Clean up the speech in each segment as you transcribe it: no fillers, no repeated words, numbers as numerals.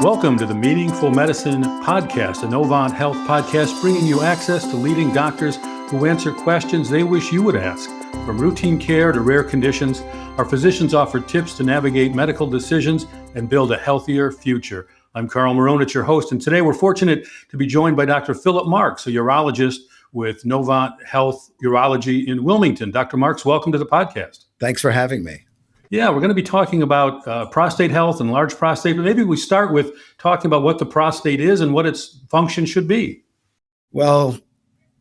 Welcome to the Meaningful Medicine Podcast, a Novant Health podcast bringing you access to leading doctors who answer questions they wish you would ask. From routine care to rare conditions, our physicians offer tips to navigate medical decisions and build a healthier future. I'm Carl Maronich, your host, and today we're fortunate to be joined by Dr. Phillip Marks, a urologist with Novant Health Urology in Wilmington. Dr. Marks, welcome to the podcast. Thanks for having me. Yeah, we're going to be talking about prostate health and enlarged prostate, but maybe we start with talking about what the prostate is and what its function should be. Well,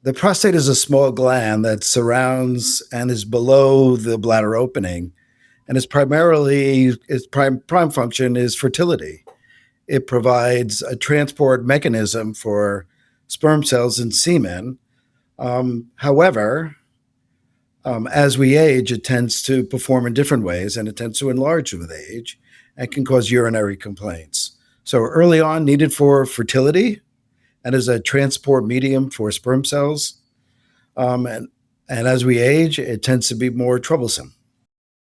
the prostate is a small gland that surrounds and is below the bladder opening, and its prime function is fertility. It provides a transport mechanism for sperm cells and semen. However, as we age, it tends to perform in different ways, and it tends to enlarge with age and can cause urinary complaints. So early on, needed for fertility and as a transport medium for sperm cells. And as we age, it tends to be more troublesome.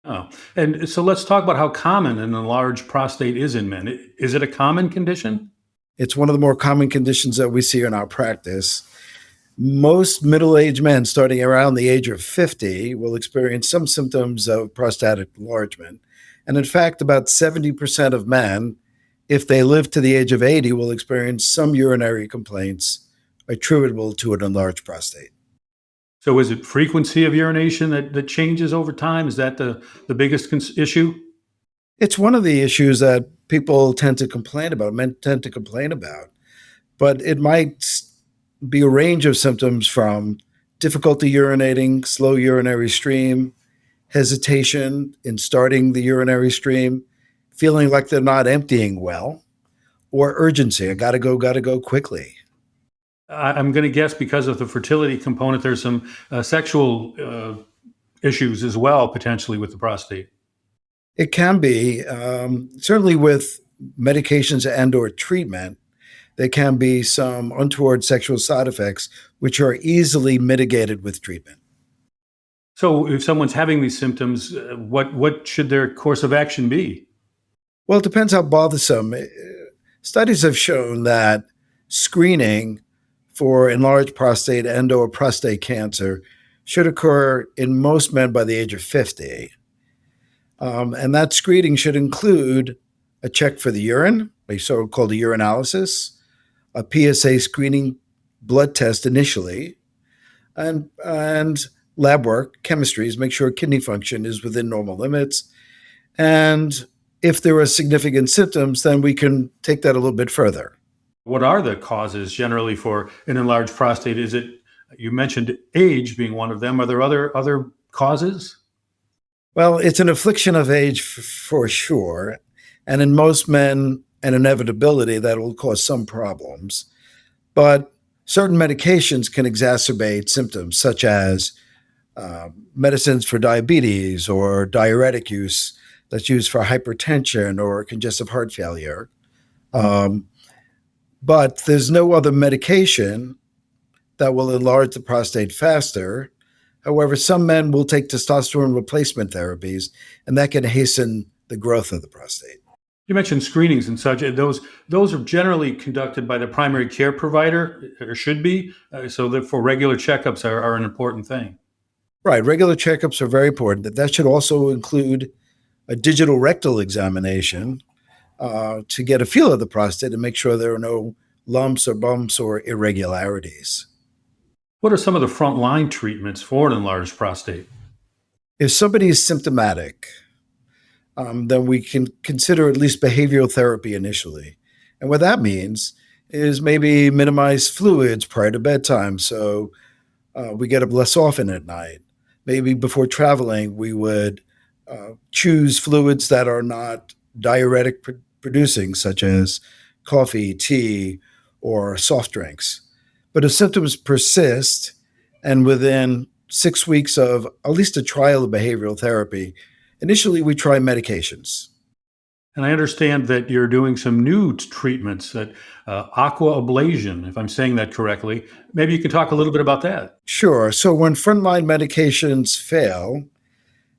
Oh, and so let's talk about how common an enlarged prostate is in men. Is it a common condition? It's one of the more common conditions that we see in our practice. Most middle-aged men starting around the age of 50 will experience some symptoms of prostatic enlargement. And in fact, about 70% of men, if they live to the age of 80, will experience some urinary complaints attributable to an enlarged prostate. So is it frequency of urination that changes over time? Is that the biggest issue? It's one of the issues that people tend to complain about, men tend to complain about. But it might be a range of symptoms from difficulty urinating, slow urinary stream, hesitation in starting the urinary stream, feeling like they're not emptying well, or urgency. I gotta go quickly. I'm going to guess because of the fertility component, there's some sexual issues as well, potentially with the prostate. It can be, certainly with medications and or treatment, there can be some untoward sexual side effects, which are easily mitigated with treatment. So if someone's having these symptoms, what should their course of action be? Well, it depends how bothersome. Studies have shown that screening for enlarged prostate and or prostate cancer should occur in most men by the age of 50. And that screening should include a check for the urine, a so-called urinalysis, a PSA screening blood test initially, and lab work, chemistries, make sure kidney function is within normal limits. And if there are significant symptoms, then we can take that a little bit further. What are the causes generally for an enlarged prostate? Is it, you mentioned age being one of them. Are there other causes? Well, it's an affliction of age for sure. And in most men, an inevitability that will cause some problems. But certain medications can exacerbate symptoms, such as medicines for diabetes or diuretic use that's used for hypertension or congestive heart failure. But there's no other medication that will enlarge the prostate faster. However, some men will take testosterone replacement therapies, and that can hasten the growth of the prostate. You mentioned screenings and such. Those are generally conducted by the primary care provider, or should be, so therefore regular checkups are an important thing. Right. Regular checkups are very important. That should also include a digital rectal examination to get a feel of the prostate and make sure there are no lumps or bumps or irregularities. What are some of the frontline treatments for an enlarged prostate? If somebody is symptomatic, then we can consider at least behavioral therapy initially. And what that means is maybe minimize fluids prior to bedtime so we get up less often at night. Maybe before traveling, we would choose fluids that are not diuretic producing, such as coffee, tea, or soft drinks. But if symptoms persist and within 6 weeks of at least a trial of behavioral therapy, initially we try medications. And I understand that you're doing some new treatments, that aquablation, if I'm saying that correctly. Maybe you can talk a little bit about that. Sure. So when frontline medications fail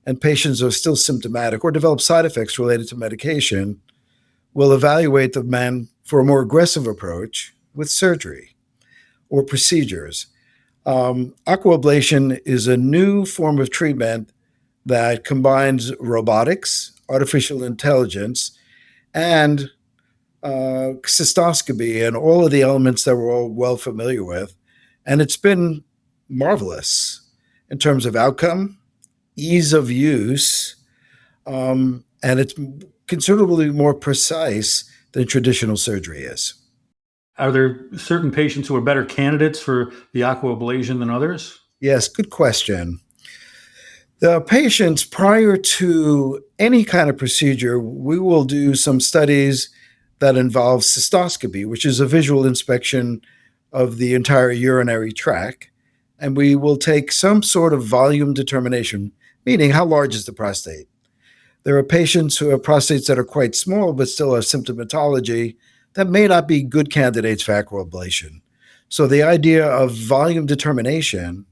and patients are still symptomatic or develop side effects related to medication, will evaluate the man for a more aggressive approach with surgery or procedures. Aquablation is a new form of treatment that combines robotics, artificial intelligence, and cystoscopy and all of the elements that we're all well familiar with. And it's been marvelous in terms of outcome, ease of use, and it's considerably more precise than traditional surgery is. Are there certain patients who are better candidates for the aquablation than others? Yes, good question. The patients, prior to any kind of procedure, we will do some studies that involve cystoscopy, which is a visual inspection of the entire urinary tract. And we will take some sort of volume determination, meaning how large is the prostate. There are patients who have prostates that are quite small but still have symptomatology that may not be good candidates for aquablation. So the idea of volume determination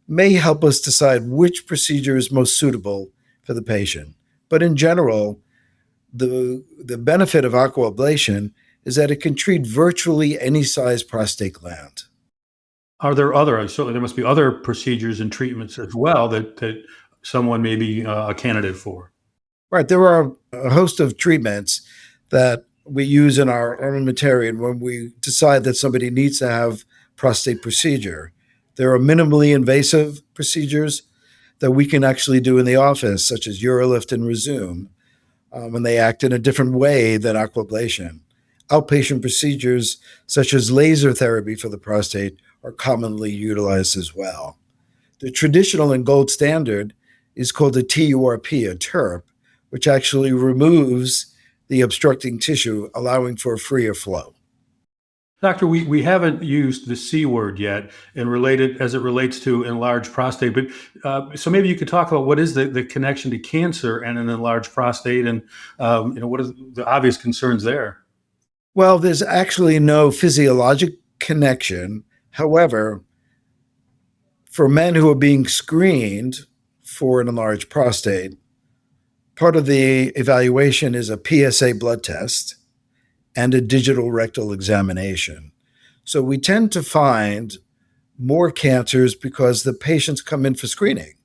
may help us decide which procedure is most suitable for the patient. But in general, the benefit of aquablation is that it can treat virtually any size prostate gland. Are there other, certainly there must be other procedures and treatments as well that someone may be a candidate for? Right. There are a host of treatments that we use in our armamentarium when we decide that somebody needs to have prostate procedure. There are minimally invasive procedures that we can actually do in the office, such as urolift and resume, and they act in a different way than aquablation. Outpatient procedures, such as laser therapy for the prostate, are commonly utilized as well. The traditional and gold standard is called a TURP, a TURP, which actually removes the obstructing tissue, allowing for a freer flow. Doctor, we haven't used the C word yet and related as it relates to enlarged prostate, but so maybe you could talk about what is the connection to cancer and an enlarged prostate, and what are the obvious concerns there? Well, there's actually no physiologic connection. However, for men who are being screened for an enlarged prostate, part of the evaluation is a PSA blood test and a digital rectal examination. So we tend to find more cancers because the patients come in for screening.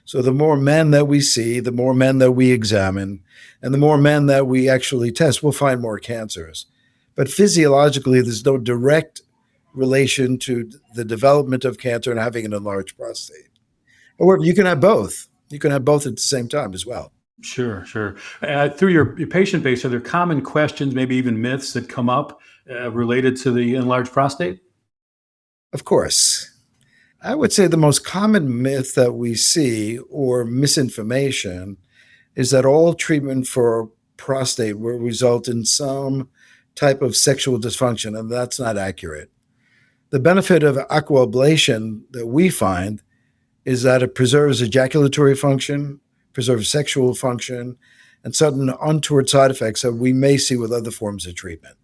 So the more men that we see, the more men that we examine, and the more men that we actually test, we'll find more cancers. But physiologically, there's no direct relation to the development of cancer and having an enlarged prostate. However, you can have both. You can have both at the same time as well. Sure, sure. Through your patient base, are there common questions, maybe even myths that come up related to the enlarged prostate? Of course. I would say the most common myth that we see or misinformation is that all treatment for prostate will result in some type of sexual dysfunction, and that's not accurate. The benefit of aquablation that we find is that it preserves ejaculatory function, preserves sexual function, and certain untoward side effects that we may see with other forms of treatment.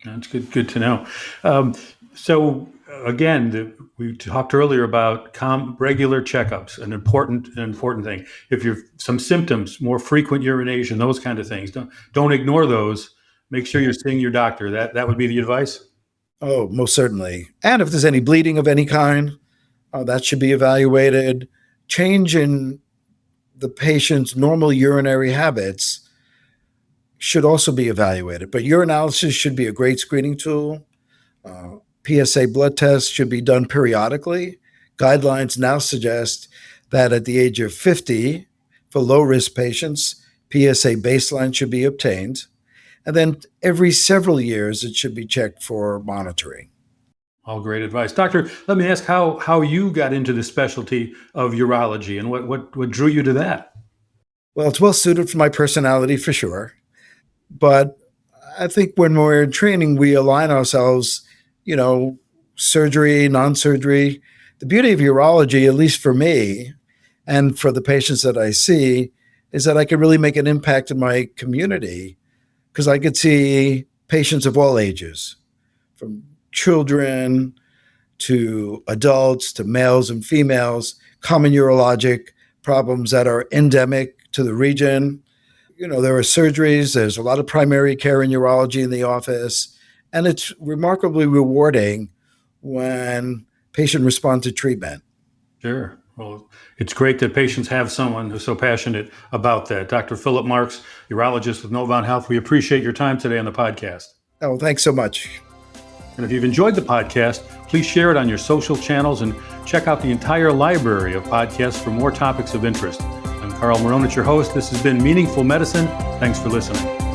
That's good to know. So again, we talked earlier about regular checkups, an important thing. If you're some symptoms, more frequent urination, those kind of things, don't ignore those. Make sure you're seeing your doctor. That would be the advice. Oh, most certainly. And if there's any bleeding of any kind, that should be evaluated. Change in the patient's normal urinary habits should also be evaluated. But urinalysis should be a great screening tool. PSA blood tests should be done periodically. Guidelines now suggest that at the age of 50, for low-risk patients, PSA baseline should be obtained. And then every several years, it should be checked for monitoring. All great advice. Doctor, let me ask how you got into the specialty of urology and what drew you to that? Well, it's well suited for my personality for sure. But I think when we're in training, we align ourselves, surgery, non-surgery. The beauty of urology, at least for me and for the patients that I see, is that I can really make an impact in my community because I could see patients of all ages, from children to adults to males and females, common urologic problems that are endemic to the region. there are surgeries. There's a lot of primary care in urology in the office, and it's remarkably rewarding when patients respond to treatment. Sure. Well, it's great that patients have someone who's so passionate about that. Dr. Phillip Marks, urologist with Novant Health, we appreciate your time today on the podcast. Oh, thanks so much. And if you've enjoyed the podcast, please share it on your social channels and check out the entire library of podcasts for more topics of interest. I'm Carl Maronich, your host. This has been Meaningful Medicine. Thanks for listening.